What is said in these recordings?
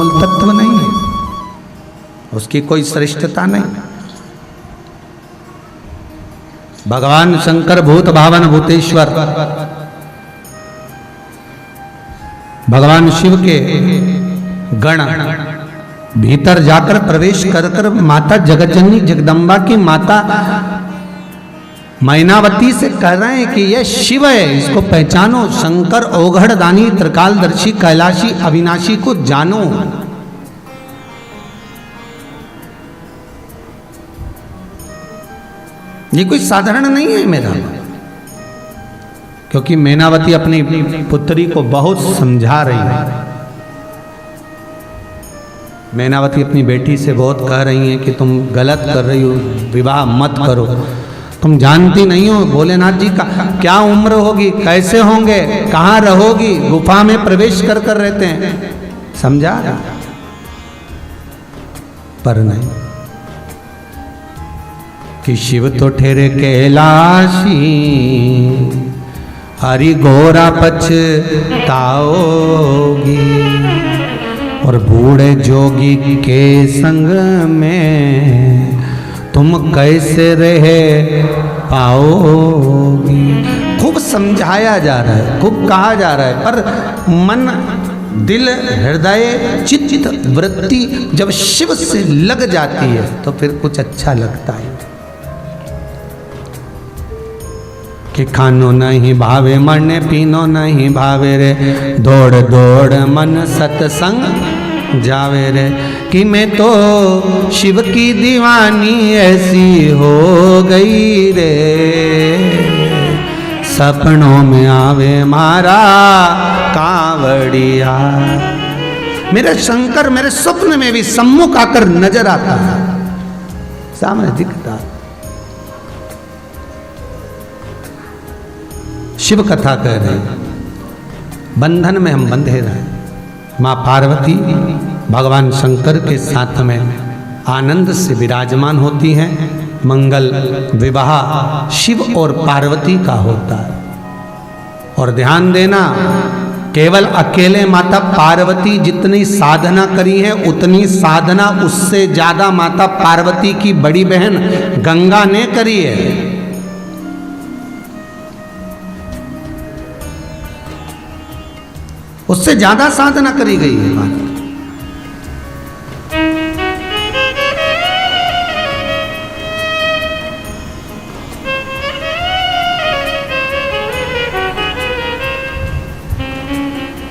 मूल तत्व नहीं है, उसकी कोई श्रेष्ठता नहीं। भगवान शंकर भूत भावन भूतेश्वर, भगवान शिव के गण भीतर जाकर प्रवेश कर कर माता जगतजननी जगदम्बा की माता मैनावती से कह रहे हैं कि यह शिव है, इसको पहचानो। शंकर औघड़दानी त्रिकालदर्शी कैलाशी अविनाशी को जानो। ये कोई साधारण नहीं है मेरा, क्योंकि मैनावती अपनी पुत्री को बहुत समझा रही है। मैनावती अपनी बेटी से बहुत कह रही हैं कि तुम गलत कर रही हो, विवाह मत करो, तुम जानती नहीं हो भोलेनाथ जी का क्या उम्र होगी, कैसे होंगे, कहाँ रहोगी, गुफा में प्रवेश कर कर रहते हैं, समझा। पर नहीं, कि शिव तो ठहरे कैलाशी, हरि घोरा पछताओगी, और बूढ़े जोगी के संग में तुम कैसे रहे पाओगी। खूब समझाया जा रहा है, खूब कहा जा रहा है, पर मन, दिल, हृदय, चित्त, वृत्ति जब शिव से लग जाती है तो फिर कुछ अच्छा लगता है। कि खानो नहीं भावे मन, पीनो नहीं भावे रे, दौड़ दौड़ मन सत्संग जावे रे। कि मैं तो शिव की दीवानी ऐसी हो गई रे, सपनों में आवे मारा कांवड़िया। मेरे शंकर मेरे स्वप्न में भी सम्मुख आकर नजर आता है, सामने दिखता। शिव कथा कह रहे हैं, बंधन में हम बंधे रहे। माँ पार्वती भगवान शंकर के साथ में आनंद से विराजमान होती हैं। मंगल विवाह शिव और पार्वती का होता है। और ध्यान देना, केवल अकेले माता पार्वती जितनी साधना करी है, उतनी साधना उससे ज्यादा माता पार्वती की बड़ी बहन गंगा ने करी है। उससे ज्यादा साधना करी गई है बात।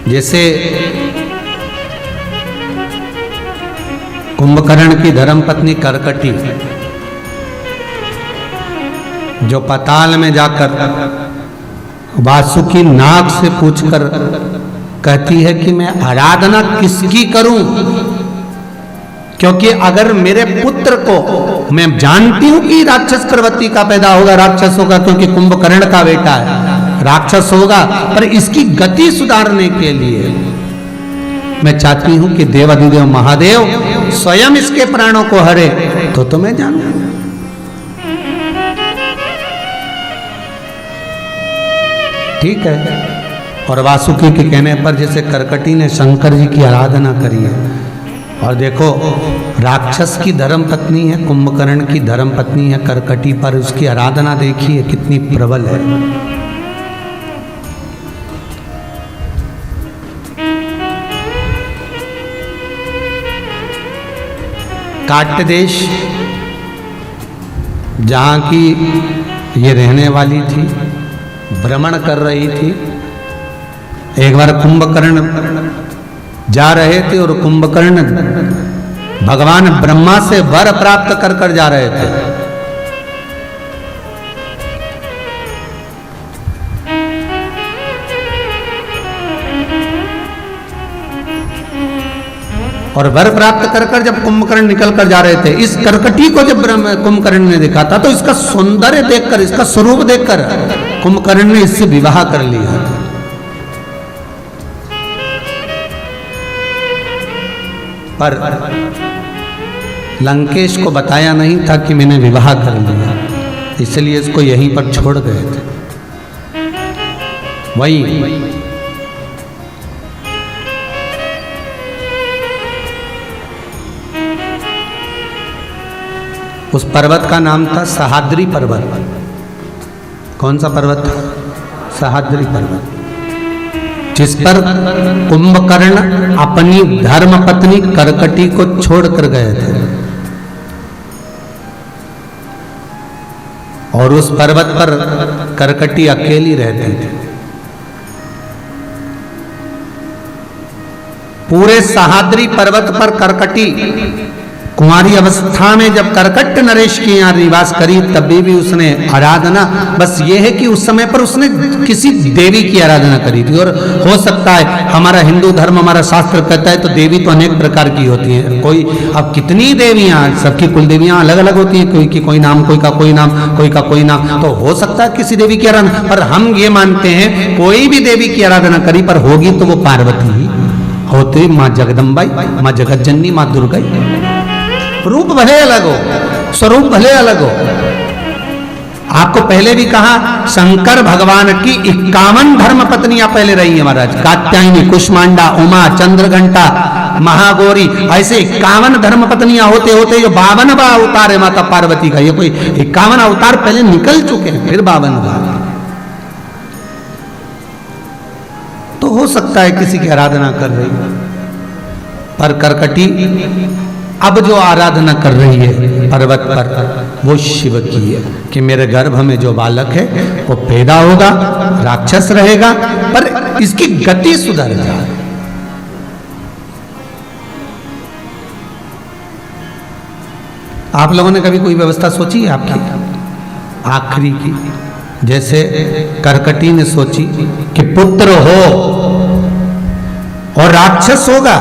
जैसे कुंभकर्ण की धर्मपत्नी करकटी, जो पाताल में जाकर वासुकी नाग से पूछकर कहती है कि मैं आराधना किसकी करूं, क्योंकि अगर मेरे पुत्र को, मैं जानती हूं कि राक्षस प्रवृत्ति का पैदा होगा, राक्षस होगा, क्योंकि कुंभकर्ण का बेटा है, राक्षस होगा, पर इसकी गति सुधारने के लिए मैं चाहती हूं कि देवाधिदेव महादेव स्वयं इसके प्राणों को हरे, तो मैं जानूं। ठीक है। और वासुकी के कहने पर जैसे करकटी ने शंकर जी की आराधना करी है। और देखो, राक्षस की धर्म पत्नी है, कुंभकर्ण की धर्म पत्नी है करकटी, पर उसकी आराधना देखिए कितनी प्रबल है। काट्य देश जहाँ की ये रहने वाली थी, भ्रमण कर रही थी। एक बार कुंभकर्ण जा रहे थे और कुंभकर्ण भगवान ब्रह्मा से वर प्राप्त कर कर जा रहे थे। और वर प्राप्त कर कर जब कुंभकर्ण निकल कर जा रहे थे, इस करकटी को जब कुंभकर्ण ने देखा था तो इसका सौंदर्य देखकर, इसका स्वरूप देखकर कुंभकर्ण ने इससे विवाह कर लिया। पर लंकेश को बताया नहीं था कि मैंने विवाह कर लिया, इसलिए इसको यहीं पर छोड़ गए थे। वही उस पर्वत का नाम था सहाद्री पर्वत। कौन सा पर्वत था? सहाद्री पर्वत, जिस पर कुंभकर्ण अपनी धर्म पत्नी करकटी को छोड़कर गए थे। और उस पर्वत पर करकटी अकेली रहती थी। पूरे सहाद्री पर्वत पर करकटी कुंवारी अवस्था में जब करकट नरेश के यहाँ निवास करी, तभी भी उसने आराधना, बस ये है कि उस समय पर उसने किसी देवी की आराधना करी थी। और हो सकता है हमारा हिंदू धर्म, हमारा शास्त्र कहता है तो देवी तो अनेक प्रकार की होती हैं। कोई, अब कितनी देवियां, सबकी कुल देवियां अलग अलग होती हैं, कोई की कोई नाम, कोई का कोई नाम, कोई का कोई नाम। तो हो सकता है किसी देवी की आराधना, पर हम ये मानते हैं कोई भी देवी की आराधना करी पर होगी तो वो पार्वती ही होती, माँ जगदम्बाई, माँ जगत जननी, माँ दुर्गा। रूप भले अलग हो, स्वरूप भले अलग हो। आपको पहले भी कहा, शंकर भगवान की 51 धर्म पत्नियां पहले रही है महाराज। कात्यायनी, कुष्मांडा, उमा, चंद्रघंटा, महागौरी, ऐसे 51 धर्म पत्नियां होते होते जो 52वां अवतार है माता पार्वती का। ये कोई 51 अवतार पहले निकल चुके हैं, फिर 52वां। तो हो सकता है किसी की आराधना कर रही, पर करकटी अब जो आराधना कर रही है पर्वत पर, वो शिव की है कि मेरे गर्भ में जो बालक है वो पैदा होगा, राक्षस रहेगा, पर इसकी गति सुधर जाए। आप लोगों ने कभी कोई व्यवस्था सोची है आपकी आखिरी की? जैसे करकटी ने सोची कि पुत्र हो और राक्षस होगा,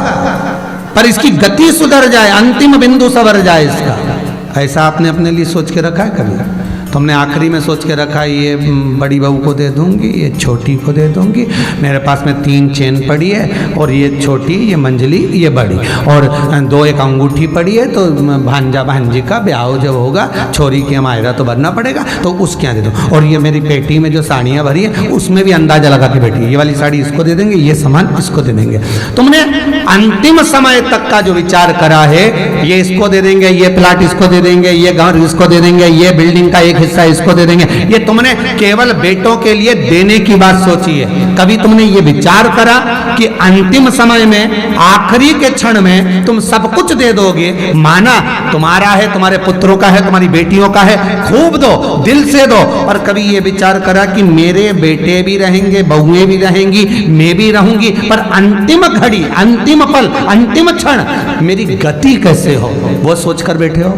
पर इसकी गति सुधर जाए, अंतिम बिंदु सवर जाए इसका। ऐसा आपने अपने लिए सोच के रखा है कभी? तो हमने आखिरी में सोच के रखा है ये बड़ी बहू को दे दूंगी, ये छोटी को दे दूंगी, मेरे पास में 3 चेन पड़ी है, और ये छोटी, ये मंजली, ये बड़ी, और 2 एक अंगूठी पड़ी है, तो भांजा भांजी का ब्याह जब होगा, छोरी की हमारा तो भरना पड़ेगा, तो उसके यहाँ दे दो। और ये मेरी पेटी में जो साड़ियाँ भरी है उसमें भी अंदाजा लगा के बैठी, ये वाली साड़ी इसको दे देंगे, ये सामान इसको दे देंगे। तुमने अंतिम समय तक का जो विचार करा है, ये इसको दे देंगे, ये प्लाट इसको दे देंगे, ये घर इसको दे देंगे, ये बिल्डिंग का एक हिस्सा इसको दे देंगे, ये तुमने केवल बेटों के लिए देने की बात सोची है। कभी तुमने ये विचार करा कि अंतिम समय में, आखिरी के क्षण में तुम सब कुछ दे दोगे? माना तुम्हारा है, तुम्हारे पुत्रों का है, तुम्हारी बेटियों का है, खूब दो, दिल से दो। और कभी ये विचार करा कि मेरे बेटे भी रहेंगे, बहुएं भी रहेंगी, मैं भी रहूंगी, पर अंतिम घड़ी, अंतिम पल, अंतिम क्षण मेरी गति कैसे हो, वो सोचकर बैठे हो?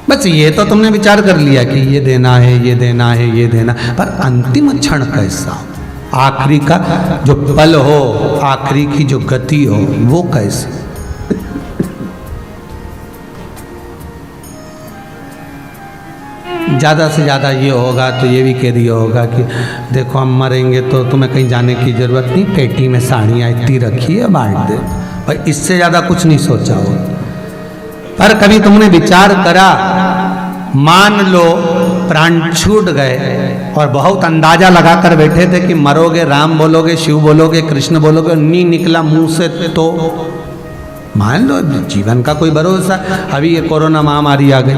बस ये तो तुमने विचार कर लिया कि ये देना है, ये देना है, ये देना, पर अंतिम क्षण कैसा, आखिरी का जो पल हो, आखिरी की जो गति हो, वो कैसे? ज़्यादा से ज़्यादा ये होगा तो ये भी कह दिया होगा कि देखो हम मरेंगे तो तुम्हें कहीं जाने की ज़रूरत नहीं, पेटी में साड़ियाँ इतनी रखी है, बांट दे। और इससे ज़्यादा कुछ नहीं सोचा हो। पर कभी तुमने विचार करा, मान लो प्राण छूट गए और बहुत अंदाजा लगाकर बैठे थे कि मरोगे, राम बोलोगे, शिव बोलोगे, कृष्ण बोलोगे, नहीं निकला मुंह से, तो मान लो जीवन का कोई भरोसा। अभी ये कोरोना महामारी आ गई,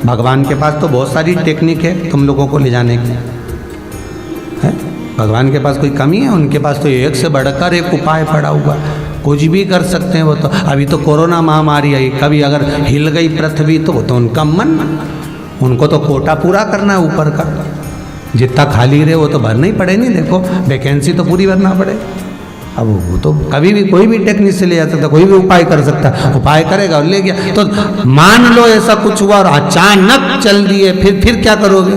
भगवान के पास तो बहुत सारी टेक्निक है तुम लोगों को ले जाने की, है? भगवान के पास कोई कमी है? उनके पास तो एक से बढ़कर एक उपाय पड़ा हुआ, कुछ भी कर सकते हैं वो तो। अभी तो कोरोना महामारी आई, कभी अगर हिल गई पृथ्वी तो वो तो उनका मन, उनको तो कोटा पूरा करना है ऊपर का, जितना खाली रहे वो तो भरना ही पड़े। नहीं देखो, वैकेंसी तो पूरी भरना पड़े। अब वो तो कभी भी कोई भी टेक्निक से ले जा सकता, कोई भी उपाय कर सकता, उपाय करेगा और ले गया। तो मान लो ऐसा कुछ हुआ और अचानक चल दिए, फिर क्या करोगे?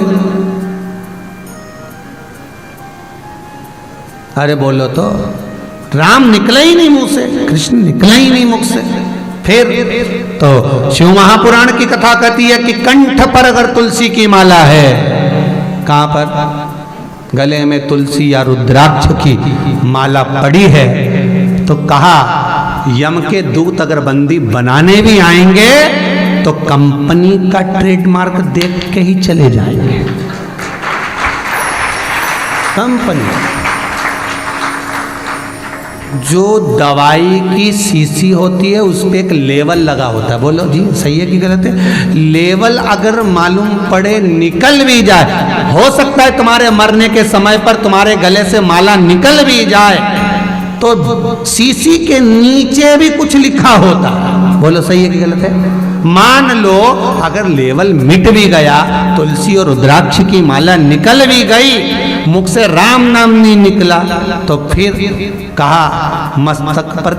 अरे बोलो तो, राम निकला ही नहीं मुंह से, कृष्ण निकला ही नहीं मुख से। फिर तो शिव महापुराण की कथा कहती है कि कंठ पर अगर तुलसी की माला है, कहां पर? गले में तुलसी या रुद्राक्ष की माला पड़ी है, तो कहा यम के दूत अगर बंदी बनाने भी आएंगे तो कंपनी का ट्रेडमार्क देख के ही चले जाएंगे। जो दवाई की शीशी होती है उस पर एक लेवल लगा होता है। बोलो जी सही है कि गलत है? लेवल अगर मालूम पड़े निकल भी जाए, हो सकता है तुम्हारे मरने के समय पर तुम्हारे गले से माला निकल भी जाए, तो शीशी के नीचे भी कुछ लिखा होता। बोलो सही है कि गलत है? मान लो अगर लेवल मिट भी गया, तुलसी और रुद्राक्ष की माला निकल भी गई, मुख से राम नाम नहीं निकला, तो फिर कहा मस्तक पर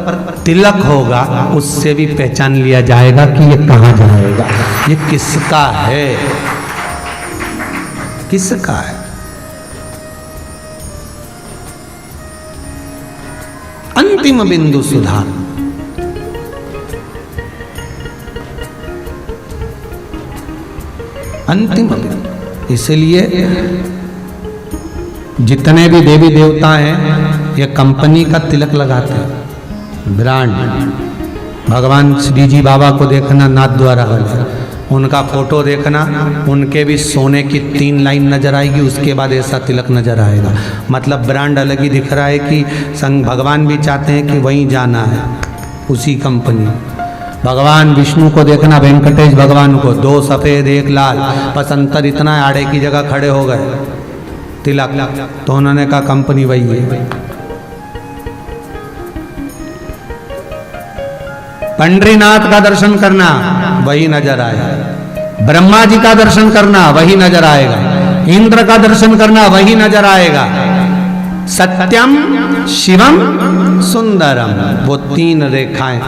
तिलक होगा, उससे भी पहचान लिया जाएगा कि ये कहाँ जाएगा, ये किसका है, किसका है। अंतिम बिंदु सुधार। अंतिम बिंदु। इसलिए जितने भी देवी देवता हैं ये कंपनी का तिलक लगाते हैं, ब्रांड। भगवान श्री जी बाबा को देखना नाथ द्वारा वाले, उनका फोटो देखना, उनके भी सोने की 3 लाइन नजर आएगी, उसके बाद ऐसा तिलक नजर आएगा। मतलब ब्रांड अलग ही दिख रहा है कि संग भगवान भी चाहते हैं कि वहीं जाना है, उसी कंपनी। भगवान विष्णु को देखना, वेंकटेश भगवान को 2 सफेद 1 लाल, बस अंतर इतना आड़े की जगह खड़े हो गए तिलक, तो उन्होंने कहा कंपनी वही है। पंडरीनाथ का दर्शन करना वही नजर आएगा, ब्रह्मा जी का दर्शन करना वही नजर आएगा, इंद्र का दर्शन करना वही नजर आएगा। सत्यम शिवम सुंदरम, वो 3 रेखाएं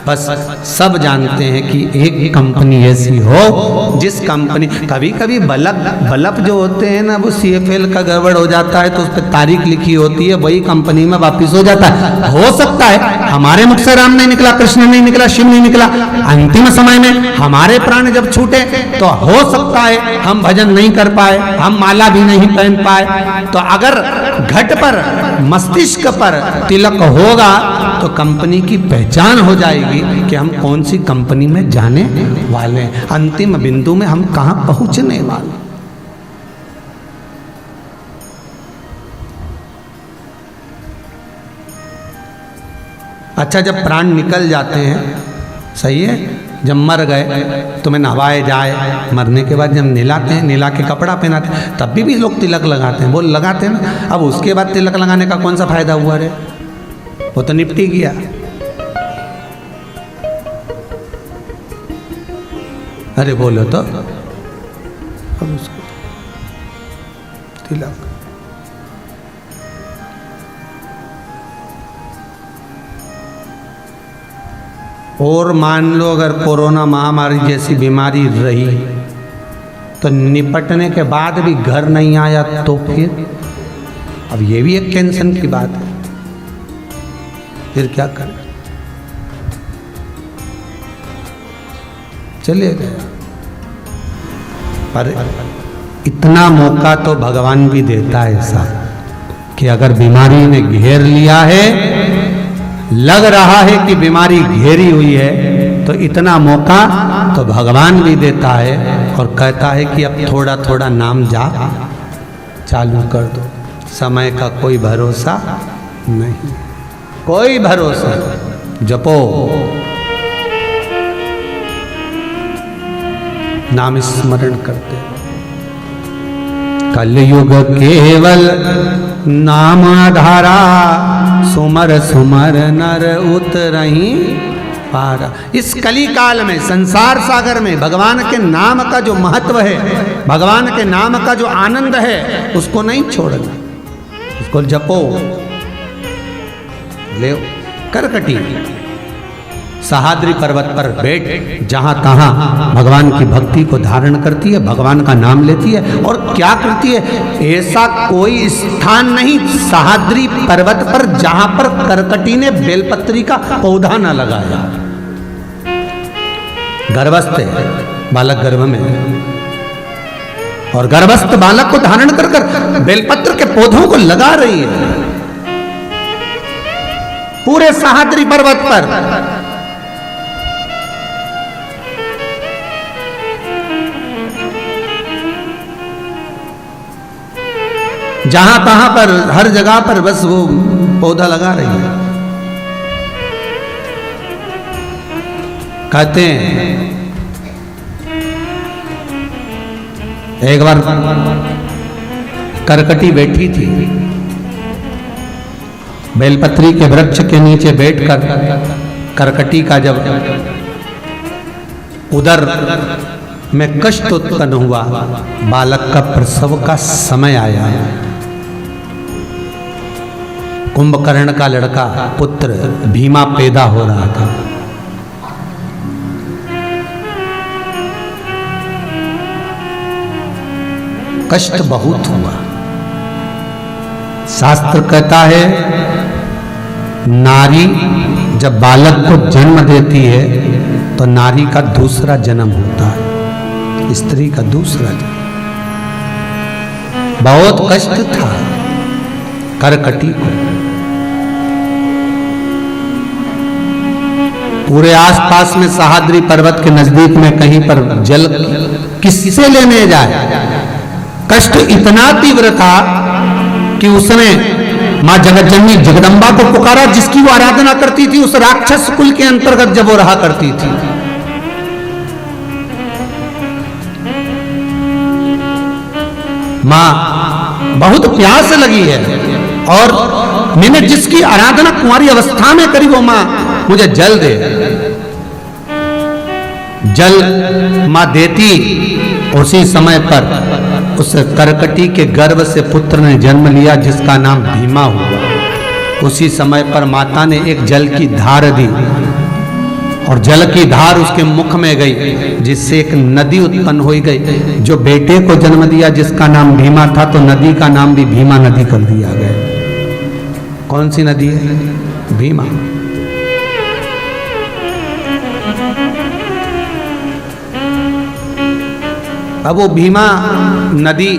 बस सब जानते हैं कि एक कंपनी ऐसी हो जिस कंपनी, कभी कभी बल्ब जो होते हैं ना वो CFL का गड़बड़ हो जाता है तो उस पर तारीख लिखी होती है, वही कंपनी में वापिस हो जाता है। हो सकता है हमारे मुख से राम नहीं निकला, कृष्ण नहीं निकला, शिव नहीं निकला, अंतिम समय में हमारे प्राण जब छूटे तो हो सकता है हम भजन नहीं कर पाए, हम माला भी नहीं पहन पाए। तो अगर घट पर मस्तिष्क पर तिलक होगा तो कंपनी की पहचान हो जाएगी कि हम कौन सी कंपनी में जाने वाले हैं, अंतिम बिंदु में हम कहां पहुंचने वाले। अच्छा, जब प्राण निकल जाते हैं, सही है, जब मर गए तुम्हें नहवाए जाए, मरने के बाद जब नहलाते हैं, नहला के कपड़ा पहनाते हैं, तब भी लोग तिलक लगाते हैं। वो लगाते हैं ना। अब उसके बाद तिलक लगाने का कौन सा फायदा हुआ रे? वो तो निपटी गया। अरे बोलो तो, अब उसको तिलक। और मान लो अगर कोरोना महामारी जैसी बीमारी रही तो निपटने के बाद भी घर नहीं आया तो फिर, अब ये भी एक टेंशन की बात है, फिर क्या करें? चले गए। पर इतना मौका तो भगवान भी देता है ऐसा कि अगर बीमारी ने घेर लिया है, लग रहा है कि बीमारी घेरी हुई है, तो इतना मौका तो भगवान भी देता है और कहता है कि अब थोड़ा थोड़ा नाम जाप चालू कर दो। समय का कोई भरोसा नहीं, कोई भरोसा। जपो, नाम स्मरण करते। कलयुग केवल नाम आधारा, सुमर सुमर नर उतरहि पारा। इस कली काल में, संसार सागर में भगवान के नाम का जो महत्व है, भगवान के नाम का जो आनंद है, उसको नहीं छोड़ना, उसको जपो। ले करकटी सहाद्री पर्वत पर बैठ, जहां तहां भगवान की भक्ति को धारण करती है, भगवान का नाम लेती है। और क्या करती है? ऐसा कोई स्थान नहीं सहाद्री पर्वत पर जहां पर करकटी ने बेलपत्री का पौधा न लगाया। गर्भस्थ है बालक गर्भ में, और गर्भस्थ बालक को धारण कर कर बेलपत्र के पौधों को लगा रही है पूरे सहाद्री पर्वत पर। जहां तहां पर, हर जगह पर बस वो पौधा लगा रही है। कहते हैं एक बार करकटी बैठी थी, बेलपत्री के वृक्ष के नीचे बैठकर करकटी का जब उदर में कष्ट उत्पन्न हुआ, बालक का प्रसव का समय आया, कुंभकर्ण का लड़का पुत्र भीमा पैदा हो रहा था। कष्ट बहुत हुआ। शास्त्र कहता है नारी जब बालक को जन्म देती है तो नारी का दूसरा जन्म होता है, स्त्री का दूसरा जन्म। बहुत कष्ट था करकटी को। पूरे आसपास में सहाद्री पर्वत के नजदीक में कहीं पर जल किससे लेने जाए। कष्ट इतना तीव्र था कि उसने मां जगतजननी जगदम्बा को पुकारा, जिसकी वो आराधना करती थी, उस राक्षस कुल के अंतर्गत जब वो रहा करती थी। मां बहुत प्यास लगी है और मैंने जिसकी आराधना कुंवारी अवस्था में करी वो मां मुझे जल दे। जल मां देती, उसी समय पर उस करकटी के गर्भ से पुत्र ने जन्म लिया जिसका नाम भीमा हुआ। उसी समय पर माता ने एक जल की धार दी और जल की धार उसके मुख में गई, जिससे एक नदी उत्पन्न हो गई। जो बेटे को जन्म दिया जिसका नाम भीमा था, तो नदी का नाम भी भीमा नदी कर दिया गया। कौन सी नदी है? भीमा। अब वो भीमा नदी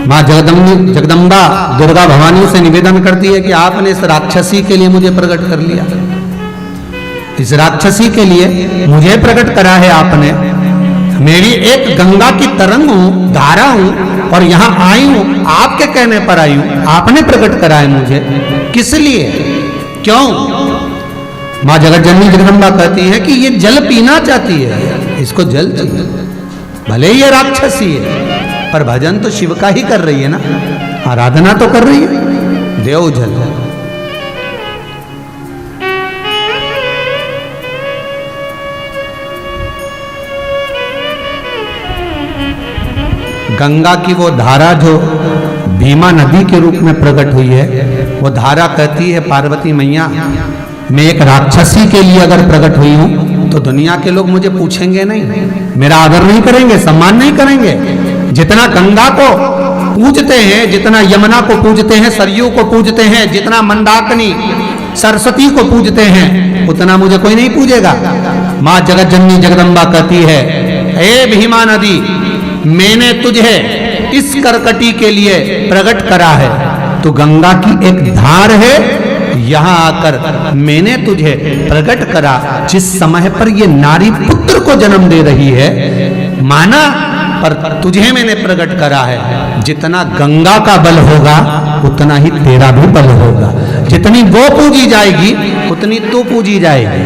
मां जगदम्बा दुर्गा भवानी से निवेदन करती है कि आपने इस राक्षसी के लिए मुझे प्रकट कर लिया, इस राक्षसी के लिए मुझे प्रकट करा है आपने। मेरी एक गंगा की तरंग हूं, धारा हूं और यहां आई हूं, आपके कहने पर आई हूं, आपने प्रकट करा है मुझे। किस लिए? क्यों? मां जगतजननी जगदम्बा कहती है कि ये जल पीना चाहती है, इसको जल चाहिए। भले ही ये राक्षसी है पर भजन तो शिव का ही कर रही है ना, आराधना तो कर रही है। देव जल। गंगा की वो धारा जो भीमा नदी के रूप में प्रकट हुई है, वो धारा कहती है पार्वती मैया, मैं एक राक्षसी के लिए अगर प्रकट हुई हूं तो दुनिया के लोग मुझे पूछेंगे नहीं, मेरा आदर नहीं करेंगे, सम्मान नहीं करेंगे। जितना गंगा को पूजते हैं, जितना यमुना को पूजते हैं, सरयू को पूजते हैं, जितना मंदाकिनी सरस्वती को पूजते हैं, उतना मुझे कोई नहीं पूजेगा। मां जगतजननी जगदम्बा कहती है, हे भीमा नदी, मैंने तुझे इस करकटी के लिए प्रकट करा है। तो गंगा की एक धार है, यहां आकर मैंने तुझे प्रकट करा। जिस समय पर ये नारी पुत्र को जन्म दे रही है, माना, पर तुझे मैंने प्रकट करा है। जितना गंगा का बल होगा उतना ही तेरा भी बल होगा। जितनी वो पूजी जाएगी उतनी तू पूजी जाएगी।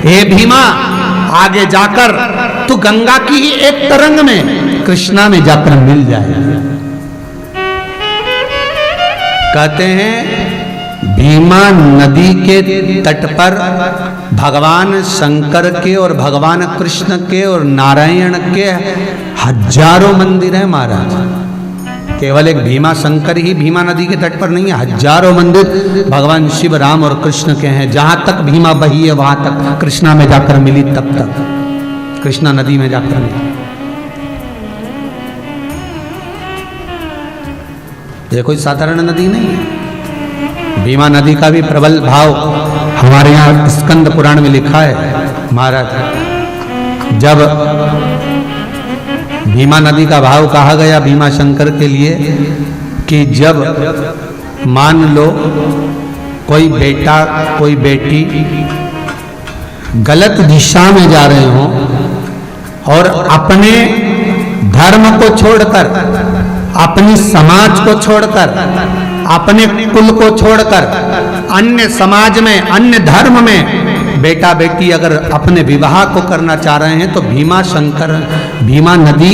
हे भीमा, आगे जाकर तू गंगा की ही एक तरंग में कृष्णा में जाकर मिल जाएगी। कहते हैं भीमा नदी के तट पर भगवान शंकर के और भगवान कृष्ण के और नारायण के हजारों मंदिर हैं महाराज। केवल एक भीमा शंकर ही भीमा नदी के तट पर नहीं है, हजारों मंदिर भगवान शिव, राम और कृष्ण के हैं। जहां तक भीमा बही है वहां तक कृष्णा में जाकर मिली, तब तक कृष्णा नदी में जाकर मिली। ये कोई साधारण नदी नहीं है। भीमा नदी का भी प्रबल भाव हमारे यहाँ स्कंद पुराण में लिखा है महाराज। जब भीमा नदी का भाव कहा गया भीमा शंकर के लिए कि जब मान लो कोई बेटा कोई बेटी गलत दिशा में जा रहे हो और अपने धर्म को छोड़कर, अपनी समाज को छोड़कर, अपने कुल को छोड़कर अन्य समाज में, अन्य धर्म में बेटा बेटी अगर अपने विवाह को करना चाह रहे हैं तो भीमा नदी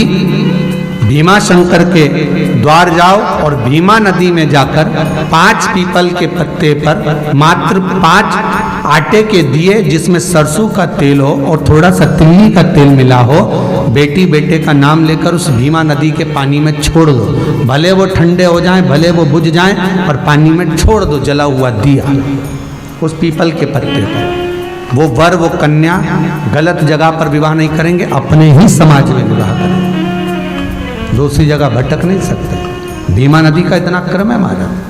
भीमा शंकर के द्वार जाओ और भीमा नदी में जाकर 5 पीपल के पत्ते पर मात्र 5 आटे के दिए जिसमें सरसों का तेल हो और थोड़ा सा तिल्ली का तेल मिला हो, बेटी बेटे का नाम लेकर उस भीमा नदी के पानी में छोड़ दो। भले वो ठंडे हो जाएं, भले वो बुझ जाएं, पर पानी में छोड़ दो जला हुआ दिया उस पीपल के पत्ते पर। वो वर वो कन्या गलत जगह पर विवाह नहीं करेंगे, अपने ही समाज में विवाह करेंगे, दूसरी जगह भटक नहीं सकते। भीमा नदी का इतना क्रम है महाराज,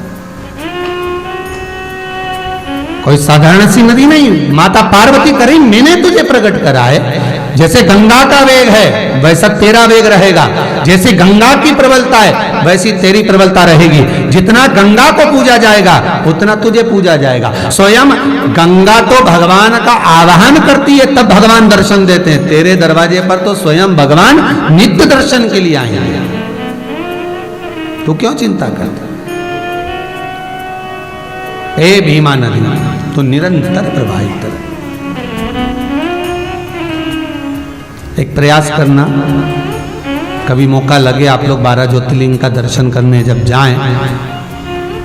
कोई साधारण सी नदी नहीं। माता पार्वती करी मैंने तुझे प्रकट करा है। जैसे गंगा का वेग है वैसा तेरा वेग रहेगा, जैसे गंगा की प्रबलता है वैसी तेरी प्रबलता रहेगी। जितना गंगा को पूजा जाएगा उतना तुझे पूजा जाएगा। स्वयं गंगा तो भगवान का आवाहन करती है तब भगवान दर्शन देते हैं। तेरे दरवाजे पर तो स्वयं भगवान नित्य दर्शन के लिए आएंगे, तू क्यों चिंता करता? ए भीमा नदी तो निरंतर प्रवाहित रहे। एक प्रयास करना, कभी मौका लगे आप लोग 12 ज्योतिर्लिंग का दर्शन करने जब जाएं,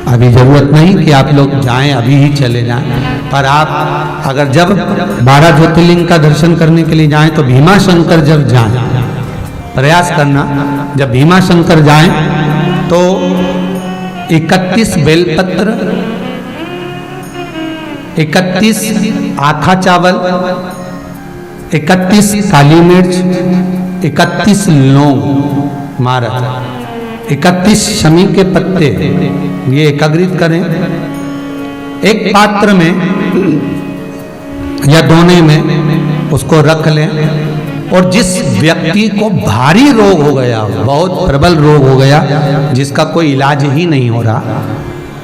अभी जरूरत नहीं कि आप लोग जाएं, अभी ही चले जाएं, पर आप अगर जब 12 ज्योतिर्लिंग का दर्शन करने के लिए जाएं तो भीमा शंकर जब जाएं, प्रयास करना जब भीमा शंकर जाएं तो 31 बेलपत्र, 31 आखा चावल, 31 काली मिर्च, 31 लौंग महाराज, 31 शमी के पत्ते, ये एकाग्रित करें। एक पात्र में या दोने में उसको रख लें और जिस व्यक्ति को भारी रोग हो गया, बहुत प्रबल रोग हो गया, जिसका कोई इलाज ही नहीं हो रहा,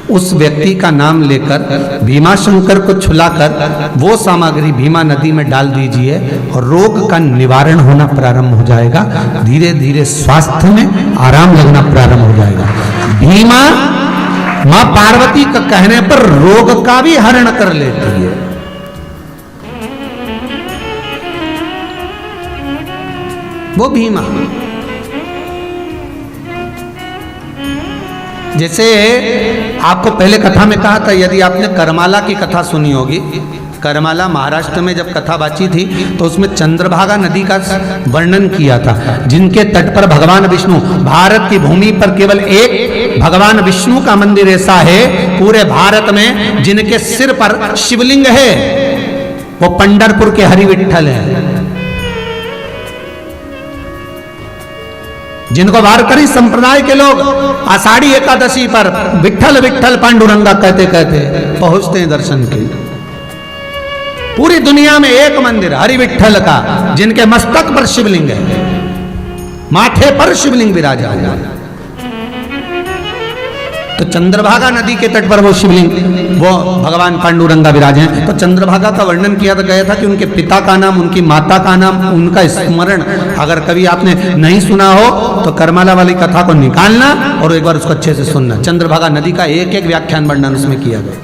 उस व्यक्ति का नाम लेकर भीमा शंकर को छुलाकर वो सामग्री भीमा नदी में डाल दीजिए और रोग का निवारण होना प्रारंभ हो जाएगा। धीरे धीरे स्वास्थ्य में आराम लगना प्रारंभ हो जाएगा। भीमा मां पार्वती का कहने पर रोग का भी हरण कर लेती है। वो भीमा, जैसे आपको पहले कथा में कहा था, यदि आपने करमाला की कथा सुनी होगी, करमाला महाराष्ट्र में जब कथा बाची थी तो उसमें चंद्रभागा नदी का वर्णन किया था, जिनके तट पर भगवान विष्णु, भारत की भूमि पर केवल एक भगवान विष्णु का मंदिर ऐसा है पूरे भारत में जिनके सिर पर शिवलिंग है, वो पंढरपुर के हरि विठ्ठल है, जिनको वारकरी संप्रदाय के लोग आषाढ़ी एकादशी पर विठ्ठल विठ्ठल पांडुरंगा कहते कहते पहुंचते हैं दर्शन के। पूरी दुनिया में एक मंदिर हरि विठ्ठल का, जिनके मस्तक पर शिवलिंग है, माथे पर शिवलिंग विराजा है। तो चंद्रभागा नदी के तट पर वो शिवलिंग, वो भगवान पांडुरंगा विराजे हैं। तो चंद्रभागा का वर्णन किया गया था कि उनके पिता का नाम, उनकी माता का नाम, उनका स्मरण अगर कभी आपने नहीं सुना हो तो करमाला वाली कथा को निकालना और एक बार उसको अच्छे से सुनना। चंद्रभागा नदी का एक एक व्याख्यान वर्णन उसमें किया गया।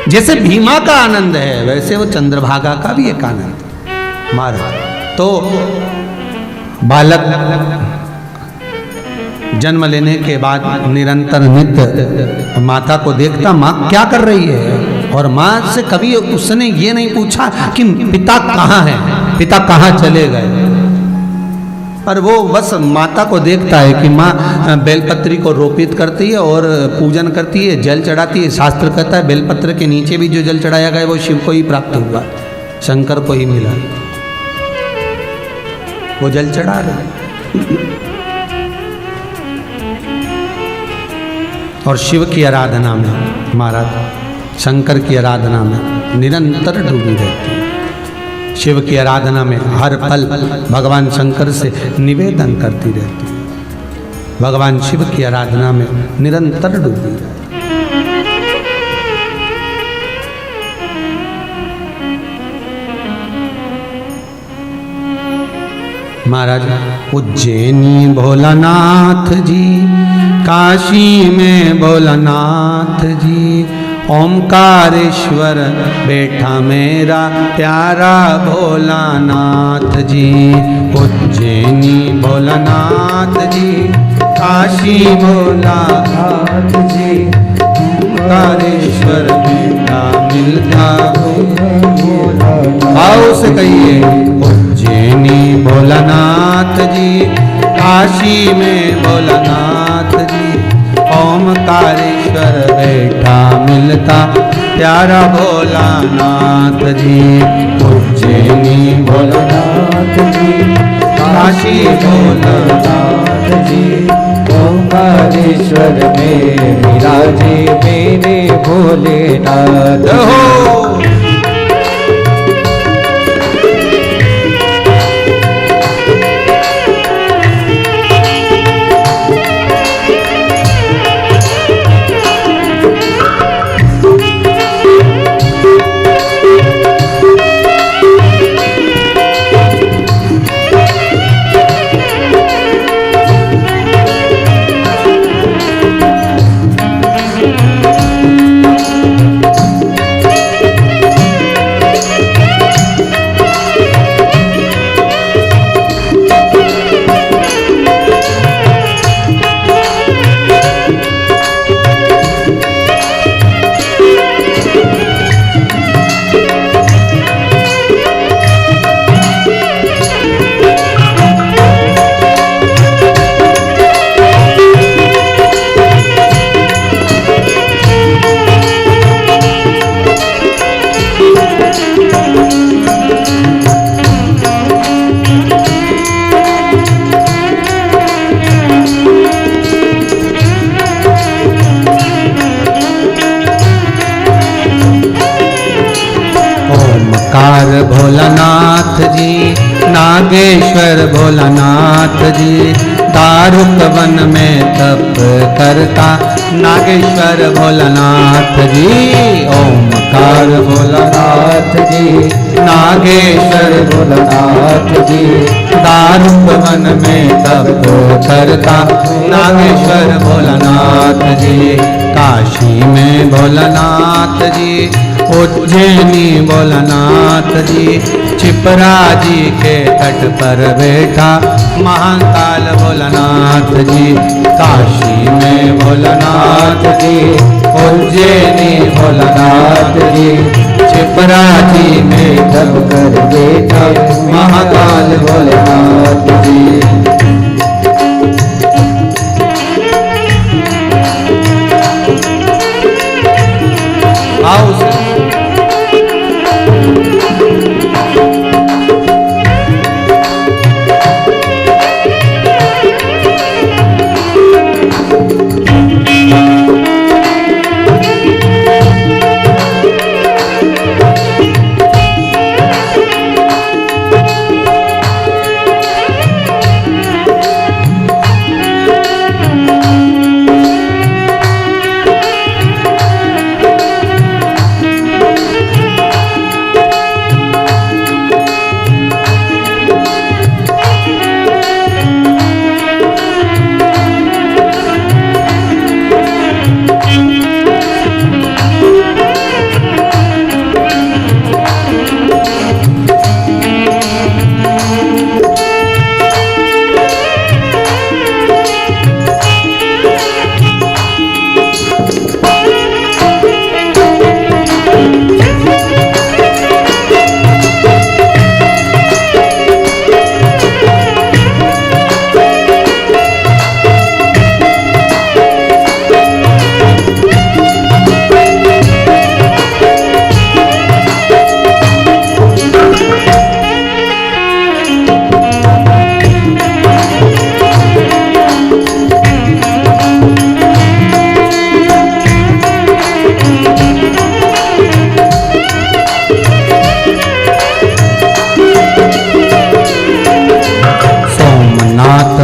जैसे भीमा का आनंद है वैसे वो चंद्रभागा का भी एक आनंद महाराज। तो बालक जन्म लेने के बाद निरंतर नित्य माता को देखता, माँ क्या कर रही है, और माँ से कभी उसने ये नहीं पूछा कि पिता कहाँ है, पिता कहाँ चले गए, पर वो बस माता को देखता है कि माँ बेलपत्री को रोपित करती है और पूजन करती है, जल चढ़ाती है। शास्त्र कहता है बेलपत्र के नीचे भी जो जल चढ़ाया गया वो शिव को ही प्राप्त हुआ, शंकर को ही मिला, वो जल चढ़ा रहे। और शिव की आराधना में महाराज, शंकर की आराधना में निरंतर डूबी रहती है। शिव की आराधना में हर पल भगवान शंकर से निवेदन करती रहती है। भगवान शिव की आराधना में निरंतर डूबी रहती है। महाराज उज्जैनी भोलानाथ जी, काशी में भोलानाथ जी, ओमकारेश्वर बैठा मेरा प्यारा भोलानाथ जी। उज्जैनी भोलानाथ जी, काशी भोलानाथ जी, ओमकारेश्वर बैठा मिलता भाव से कहिए। उज्जैनी भोलानाथ जी, काशी में भोलानाथ जी, ओमकारेश्वर बैठा मिलता प्यारा भोलानाथ जी। उज्जैनी भोलानाथ जी, काशी भोलानाथ जी, ओमकारेश्वर में विराजे मेरे भोलेनाथ हो। भोलानाथ जी, नागेश्वर भोलानाथ जी, दारुक वन में तप करता नागेश्वर भोलानाथ जी। ओमकार भोलानाथ जी, नागेश्वर भोलानाथ जी, दारुक वन में तप करता नागेश्वर भोलानाथ जी। काशी में भोलानाथ जी, उज्जैनी भोलानाथ जी, छिपरा जी के तट पर बैठा महाकाल भोलानाथ जी। काशी में भोलानाथ जी, उज्जैनी भोलानाथ जी, छिपरा जी में तप कर बैठा महाकाल भोलानाथ जी। आओ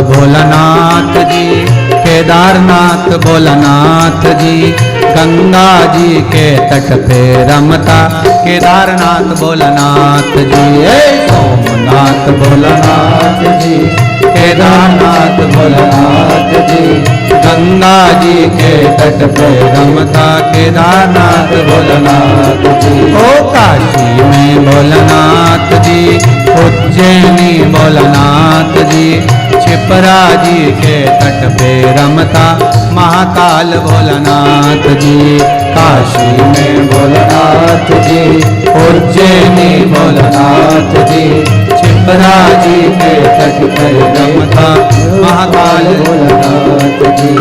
भोलानाथ जी, केदारनाथ भोलानाथ जी, गंगा जी के तट पे रमता केदारनाथ भोलानाथ जी। सोमनाथ भोलानाथ जी, केदारनाथ भोलानाथ जी, गंगा जी के तट पे रमता केदारनाथ भोलानाथ जी। ओ काशी में भोलानाथ जी, उज्जैनी भोलानाथ जी, छिपरा जी के तट पे रमता महाकाल भोलानाथ जी। काशी में भोलानाथ जी, उज्जैनी भोलानाथ जी, छिपरा जी के तट पे रमता महाकाल भोलानाथ जी।